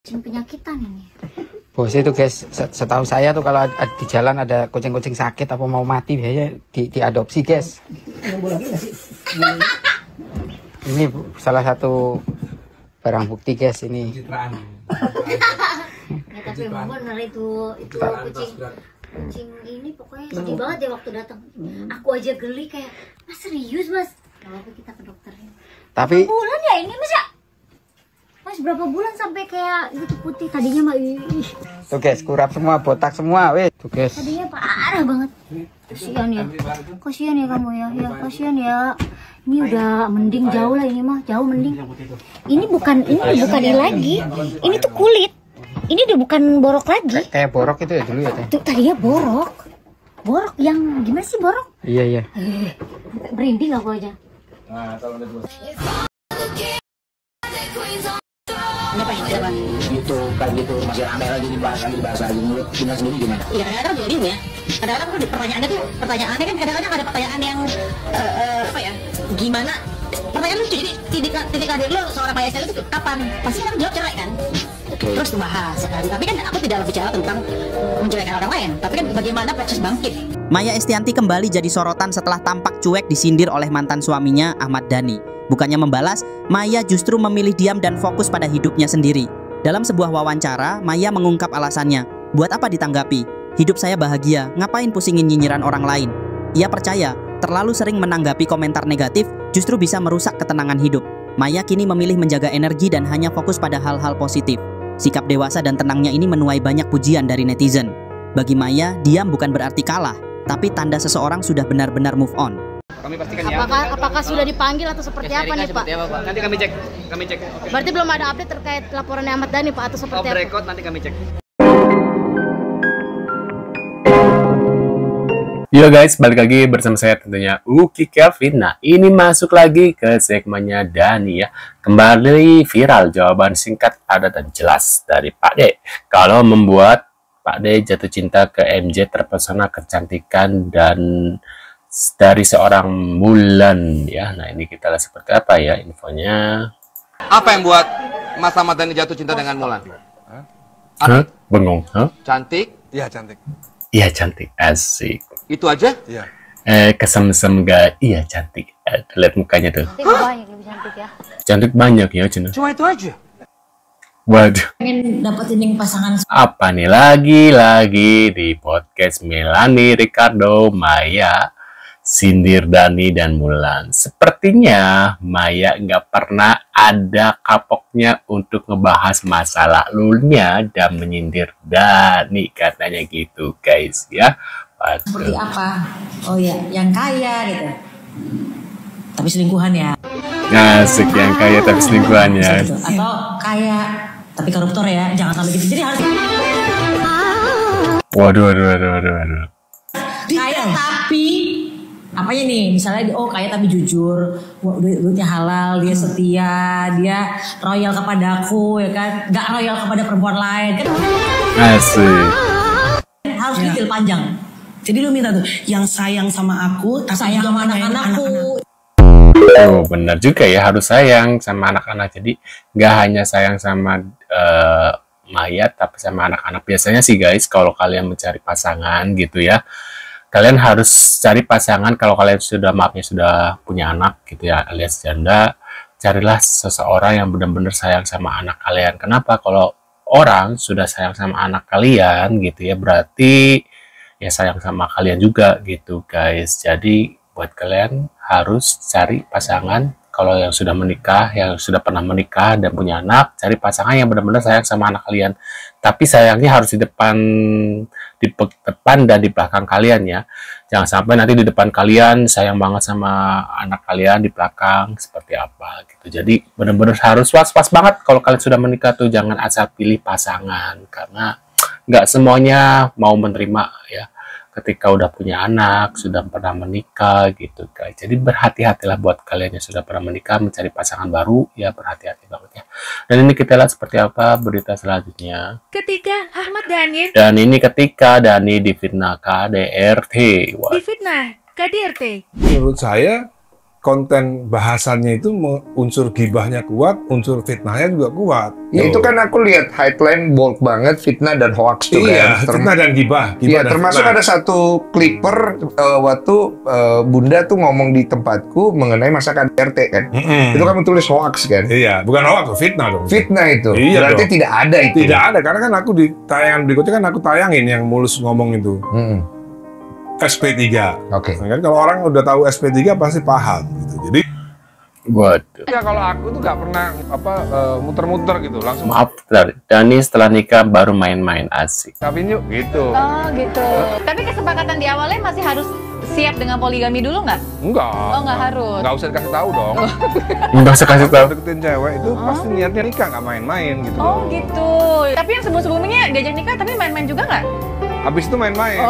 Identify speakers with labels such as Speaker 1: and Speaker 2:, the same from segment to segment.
Speaker 1: Kucing penyakitan ini.
Speaker 2: Bos itu guys, setahu saya tuh kalau di jalan ada kucing-kucing sakit apa mau mati biasanya diadopsi guys. Ini salah satu barang bukti guys ini.
Speaker 1: Ya, tapi memang bener itu kucing ini pokoknya sedih banget ya waktu datang. Aku aja geli kayak, mas serius mas? Kalau kita ke dokternya.
Speaker 2: Tapi
Speaker 1: berapa bulan ya ini mas ya? Mas berapa bulan sampai kayak gitu putih tadinya mah
Speaker 2: tuh guys, kurap semua, botak semua, weh. Tuh guys.
Speaker 1: Tadinya parah banget. Kasihan ya. Kasihan ya kamu ya. Ya kasihan ya. Ini udah mending jauh lah ini mah, jauh mending. Ini bukan ini lagi. Ini tuh kulit. Ini udah bukan borok lagi.
Speaker 2: Kayak borok itu ya dulu ya teh.
Speaker 1: Tuh tadinya borok. Borok yang gimana sih borok?
Speaker 2: Iya.
Speaker 1: Merinding aku aja.
Speaker 3: Nah, kalau ada bos.
Speaker 4: Gitu kayak gitu masih rame lagi dibahas lagi menurut Dina sendiri gimana?
Speaker 5: Ya kadang-kadang jadi ya. Kadang-kadang tuh pertanyaannya kan kadang-kadang ada pertanyaan yang apa ya? Gimana? Pertanyaan lucu jadi titik hadir lo seorang Maya Estianty itu kapan? Pasti kan jawab cerai kan?
Speaker 4: Okay.
Speaker 5: Terus dibahas kan. Tapi kan aku tidak bicara tentang menceraikan orang lain, tapi kan bagaimana proses bangkit.
Speaker 6: Maya Estianty kembali jadi sorotan setelah tampak cuek disindir oleh mantan suaminya Ahmad Dhani. Bukannya membalas, Maya justru memilih diam dan fokus pada hidupnya sendiri. Dalam sebuah wawancara, Maya mengungkap alasannya. Buat apa ditanggapi? Hidup saya bahagia, ngapain pusingin nyinyiran orang lain? Ia percaya, terlalu sering menanggapi komentar negatif justru bisa merusak ketenangan hidup. Maya kini memilih menjaga energi dan hanya fokus pada hal-hal positif. Sikap dewasa dan tenangnya ini menuai banyak pujian dari netizen. Bagi Maya, diam bukan berarti kalah, tapi tanda seseorang sudah benar-benar move on.
Speaker 2: Kami pastikan ya.
Speaker 1: Apakah sudah dipanggil atau seperti apa nih Pak?
Speaker 2: Apa, Nanti kami cek. Okay.
Speaker 1: Berarti belum ada update terkait laporannya Ahmad Dhani Pak atau seperti apa?
Speaker 2: Record nanti kami cek.
Speaker 3: Yo guys, balik lagi bersama saya tentunya Uki Kevin. Nah, ini masuk lagi ke segmennya Dhani ya. Kembali viral jawaban singkat, padat dan jelas dari Pak D. Kalau membuat Pak D jatuh cinta ke MJ terpesona kecantikan dan dari seorang Mulan ya. Nah, ini kita lihat seperti apa ya infonya.
Speaker 7: Apa yang buat Mas Ahmad Dhani jatuh cinta dengan Mulan?
Speaker 3: Hah? Bengong, hah?
Speaker 7: Cantik?
Speaker 8: Iya cantik.
Speaker 3: Iya cantik, asik.
Speaker 7: Itu aja?
Speaker 8: Iya.
Speaker 3: Kesem-sem gak? Iya cantik. Lihat mukanya tuh.
Speaker 1: Cantik banyak lebih cantik ya.
Speaker 3: Cantik banyak ya, Cina.
Speaker 7: Cuma itu aja?
Speaker 3: Waduh.
Speaker 5: Pengen dapetin yang pasangan.
Speaker 3: Apa nih lagi di podcast Melanie Ricardo Maya sindir Dhani dan Mulan. Sepertinya Maya nggak pernah ada kapoknya untuk ngebahas masa lalunya dan menyindir Dhani, katanya gitu guys ya. Waduh.
Speaker 5: Seperti apa? Oh ya, yang kaya gitu. Tapi selingkuhan ya.
Speaker 3: Asik, yang kaya tapi selingkuhan ya.
Speaker 5: Gitu. Atau kaya tapi koruptor ya. Jangan sampai gitu. Jadi harus
Speaker 3: Waduh.
Speaker 5: kaya tapi apanya nih, misalnya kaya tapi jujur, duitnya halal, dia setia, dia royal kepada aku ya kan, nggak royal kepada perempuan lain kan.
Speaker 3: Asik.
Speaker 5: Harus detail panjang.
Speaker 9: Jadi lu minta tuh yang sayang sama aku, tapi
Speaker 5: Sayang
Speaker 9: juga
Speaker 5: sama anak-anakku.
Speaker 3: Oh, benar juga ya, harus sayang sama anak-anak. Jadi nggak hanya sayang sama mayat, tapi sama anak-anak. Biasanya sih guys, kalau kalian mencari pasangan gitu ya, kalian harus cari pasangan kalau kalian sudah punya anak gitu ya, alias janda. Carilah seseorang yang benar-benar sayang sama anak kalian. Kenapa? Kalau orang sudah sayang sama anak kalian gitu ya, berarti ya sayang sama kalian juga gitu guys. Jadi buat kalian harus cari pasangan kalau yang sudah menikah, yang sudah pernah menikah dan punya anak, cari pasangan yang benar-benar sayang sama anak kalian. Tapi sayangnya harus di depan dan di belakang kalian ya. Jangan sampai nanti di depan kalian sayang banget sama anak kalian, di belakang seperti apa gitu. Jadi benar-benar harus was-was banget kalau kalian sudah menikah tuh, jangan asal pilih pasangan karena nggak semuanya mau menerima ya. Ketika udah punya anak, sudah pernah menikah gitu guys. Jadi berhati-hatilah buat kalian yang sudah pernah menikah, mencari pasangan baru ya, berhati-hati banget ya. Dan ini kita lihat seperti apa berita selanjutnya.
Speaker 10: Ketika Ahmad Dhani
Speaker 3: Dan ini ketika Dhani difitnah KDRT.
Speaker 10: difitnah KDRT.
Speaker 8: Menurut saya konten bahasannya itu unsur gibahnya kuat, unsur fitnahnya juga kuat.
Speaker 11: Ya itu kan aku lihat headline bold banget, fitnah dan hoax tuh
Speaker 8: iya, kan. Fitnah dan gibah.
Speaker 11: Iya,
Speaker 8: dan
Speaker 11: termasuk
Speaker 8: fitnah.
Speaker 11: ada satu clipper waktu Bunda tuh ngomong di tempatku mengenai masakan RT kan. Itu kan tulis hoax kan.
Speaker 8: Iya, bukan hoax, fitnah dong.
Speaker 11: Fitnah itu.
Speaker 8: Iya
Speaker 11: berarti
Speaker 8: dong.
Speaker 11: tidak ada itu.
Speaker 8: Tidak ada, karena kan aku di tayangan berikutnya kan aku tayangin yang Mulus ngomong itu. SP3.
Speaker 11: Oke.
Speaker 8: Nah, kan kalau orang udah tahu SP3 pasti paham gitu. Jadi
Speaker 3: Waduh.
Speaker 7: Ya kalau aku tuh nggak pernah muter-muter gitu, langsung
Speaker 3: Maaf, Dani setelah nikah baru main-main asik.
Speaker 7: kawin yuk gitu.
Speaker 10: Oh gitu. Tapi kesepakatan di awalnya masih harus siap dengan poligami dulu nggak?
Speaker 7: Enggak.
Speaker 10: Oh nggak harus.
Speaker 7: Nggak usah dikasih tahu dong.
Speaker 3: Nggak usah kasih tahu.
Speaker 7: Deketin cewek itu pasti niatnya nikah, nggak main-main gitu.
Speaker 10: Oh gitu. Tapi yang sebelum-sebelumnya diajak nikah tapi main-main juga nggak?
Speaker 7: Habis itu main-main.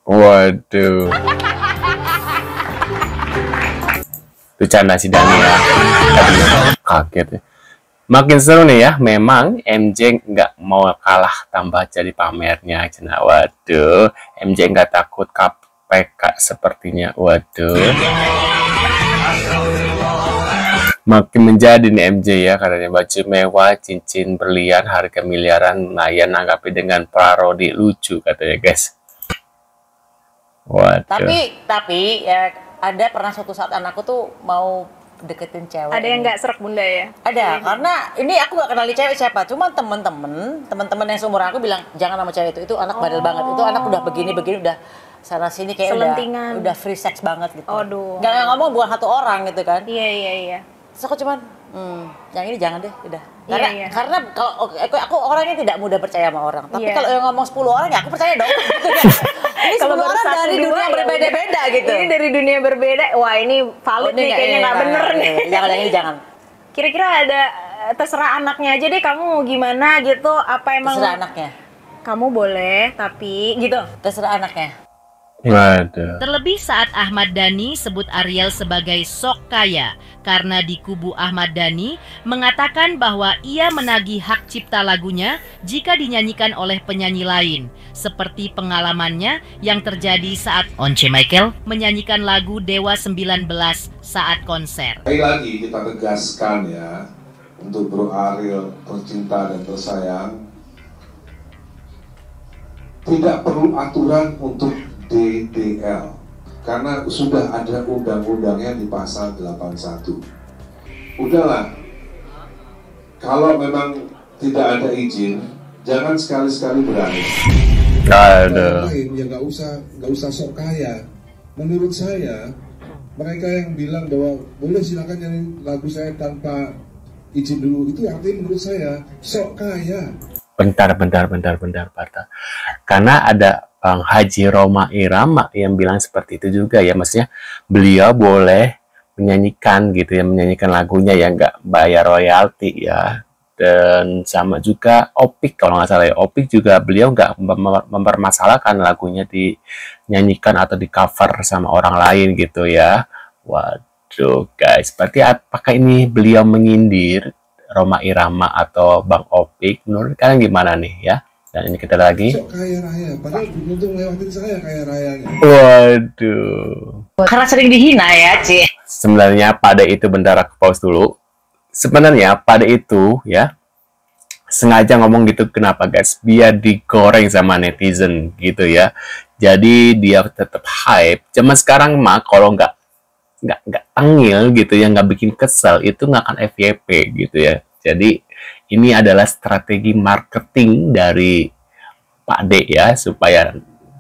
Speaker 3: Waduh. Bercanda si Dani ya. Kaget ya. Makin seru nih ya. Memang MJ nggak mau kalah tambah jadi pamernya. Cina. Waduh. MJ nggak takut KPK sepertinya. Waduh. Makin menjadi nih MJ ya. Katanya baju mewah, cincin berlian, harga miliaran. Naya nanggapi dengan parodi lucu katanya guys. Waduh.
Speaker 5: Tapi ya ada pernah suatu saat anakku tuh mau deketin cewek.
Speaker 10: Ada yang nggak serak Bunda ya?
Speaker 5: Ada, karena ini aku nggak kenali cewek siapa, cuma temen-temen yang seumur aku bilang jangan sama cewek itu anak badal banget, itu anak udah begini udah sana sini kayak udah free sex banget gitu.
Speaker 10: Aduh.
Speaker 5: Nggak ngomong bukan satu orang gitu kan?
Speaker 10: Iya.
Speaker 5: Terus aku cuman, yang ini jangan deh, udah.
Speaker 10: Iya.
Speaker 5: Karena kalau aku orangnya tidak mudah percaya sama orang, tapi
Speaker 10: Iya.
Speaker 5: kalau yang ngomong 10 orang ya aku percaya dong. Gitu kan. Ini 10 orang dari dunia yang berbeda-beda gitu.
Speaker 10: Ini dari dunia berbeda. Wah ini valid nih, kayaknya nggak bener nih.
Speaker 5: Jangan.
Speaker 10: Kira-kira ada terserah anaknya aja deh, kamu mau gimana gitu? Apa emang?
Speaker 5: Terserah anaknya.
Speaker 10: Kamu boleh, tapi gitu.
Speaker 5: Terserah anaknya.
Speaker 3: Waduh.
Speaker 12: Terlebih saat Ahmad Dhani sebut Ariel sebagai sok kaya karena di kubu Ahmad Dhani mengatakan bahwa ia menagih hak cipta lagunya jika dinyanyikan oleh penyanyi lain, seperti pengalamannya yang terjadi saat Once Michael menyanyikan lagu Dewa 19 saat konser.
Speaker 13: Sekali lagi kita tegaskan ya, untuk Bro Ariel tercinta dan tersayang, tidak perlu aturan untuk DDL karena sudah ada undang-undangnya di pasal 81. Udahlah, kalau memang tidak ada izin, jangan sekali-sekali berani.
Speaker 3: Aduh.
Speaker 13: Ya nggak usah sok kaya. Menurut saya, mereka yang bilang bahwa boleh silakan nyanyi lagu saya tanpa izin dulu, itu artinya menurut saya sok kaya.
Speaker 3: Bentar. Karena ada Bang Haji Roma Irama yang bilang seperti itu juga ya, maksudnya beliau boleh menyanyikan gitu ya, menyanyikan lagunya yang nggak bayar royalti ya. Dan sama juga Opik, kalau nggak salah ya, Opik juga beliau nggak mempermasalahkan lagunya dinyanyikan atau di cover sama orang lain gitu ya. Waduh guys, berarti apakah ini beliau menyindir Roma Irama atau Bang Opik? Menurut kalian gimana nih ya? Dan ini kita lagi.
Speaker 13: Sok kaya raya, padahal untuk lewatin saya kaya rayanya.
Speaker 3: Waduh.
Speaker 5: Karena sering dihina ya, Ci.
Speaker 3: Sebenarnya pada itu, bentar aku pause dulu. Sebenarnya pada itu ya, sengaja ngomong gitu kenapa guys? Biar digoreng sama netizen gitu ya. Jadi dia tetap hype. Zaman sekarang mah kalau nggak tengil gitu ya, nggak bikin kesel, itu nggak akan FYP gitu ya. Jadi ini adalah strategi marketing dari Pak D ya, supaya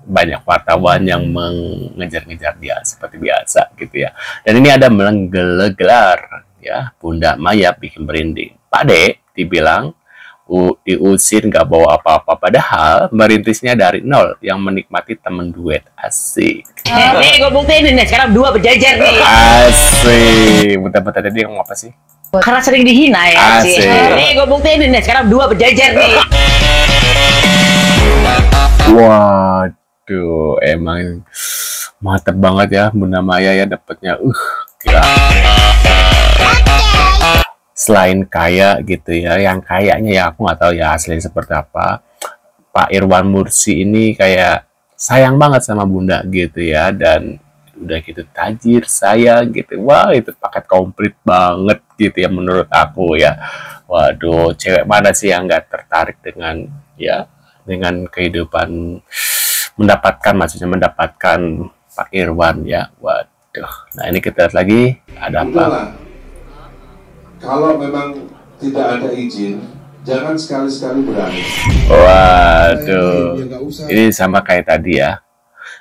Speaker 3: banyak wartawan yang mengejar-ngejar dia seperti biasa gitu ya. Dan ini ada menggelegar ya, Bunda Maya bikin merinding. Pak D dibilang diusir nggak bawa apa-apa, padahal merintisnya dari nol, yang menikmati temen duet. Asik.
Speaker 5: Nih gue buktiin nih, sekarang 2 berjajar nih.
Speaker 3: Asik. Bentar tadi ngomong apa sih?
Speaker 5: Karena sering dihina ya, Ci.
Speaker 3: Asik.
Speaker 5: Nih gue buktiin nih, sekarang 2 berjajar nih.
Speaker 3: Waduh, emang mantep banget ya Bunda Maya ya, dapetnya gila. Selain kaya gitu ya, yang kayaknya ya aku nggak tahu ya aslinya seperti apa, Pak Irwan Mursi ini kayak sayang banget sama Bunda gitu ya, dan udah gitu tajir, sayang gitu. Wah, itu paket komplit banget gitu ya menurut aku ya. Waduh, cewek mana sih yang nggak tertarik dengan ya dengan kehidupan maksudnya mendapatkan Pak Irwan ya. Waduh. Nah, ini kita lihat lagi ada apa.
Speaker 13: Udahlah. Kalau memang tidak ada izin, jangan sekali-sekali berani.
Speaker 3: Waduh. Ini sama kayak tadi ya.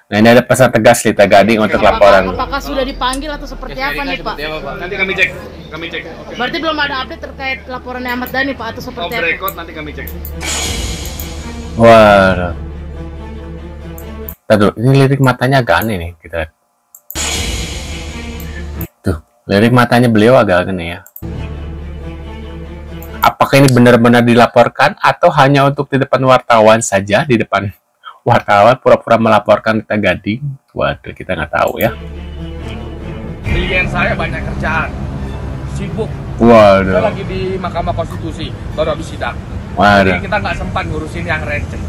Speaker 3: Nah, ini ada pesan tegas Lita Gading untuk laporan.
Speaker 14: Apakah sudah dipanggil atau seperti apa nih Pak?
Speaker 8: Nanti kami cek. Okay.
Speaker 14: Berarti belum ada update terkait laporannya Ahmad Dhani Pak atau seperti apa?
Speaker 8: Record nanti kami cek.
Speaker 3: Waduh. Aduh, ini lirik matanya agak aneh nih kita. Tuh, lirik matanya beliau agak aneh ya. Apakah ini benar-benar dilaporkan atau hanya untuk di depan wartawan saja, di depan wartawan pura-pura melaporkan Lita Gading? Waduh, kita nggak tahu ya.
Speaker 15: Klien saya banyak kerjaan, sibuk.
Speaker 3: Waduh.
Speaker 15: Saya lagi di Mahkamah Konstitusi, baru habis sidang.
Speaker 3: Waduh.
Speaker 15: Jadi kita nggak sempat ngurusin yang receh.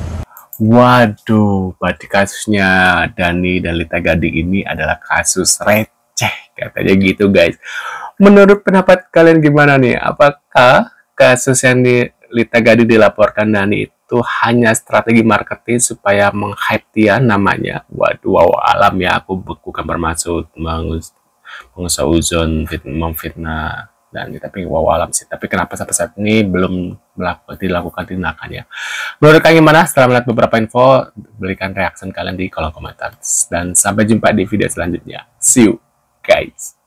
Speaker 3: Waduh, berarti kasusnya Dhani dan Lita Gading ini adalah kasus receh, katanya gitu guys. Menurut pendapat kalian gimana nih? Apakah kasus yang di Lita Gading dilaporkan Dhani itu hanya strategi marketing supaya meng-hype dia namanya? Waduh, wow, alam ya, aku bukan bermaksud mengusahuzon memfitnah Dhani, tapi wow alam sih. Tapi kenapa sampai saat ini belum dilakukan tindakannya? Menurut kalian gimana? Setelah melihat beberapa info, berikan reaksi kalian di kolom komentar. Dan sampai jumpa di video selanjutnya. See you guys.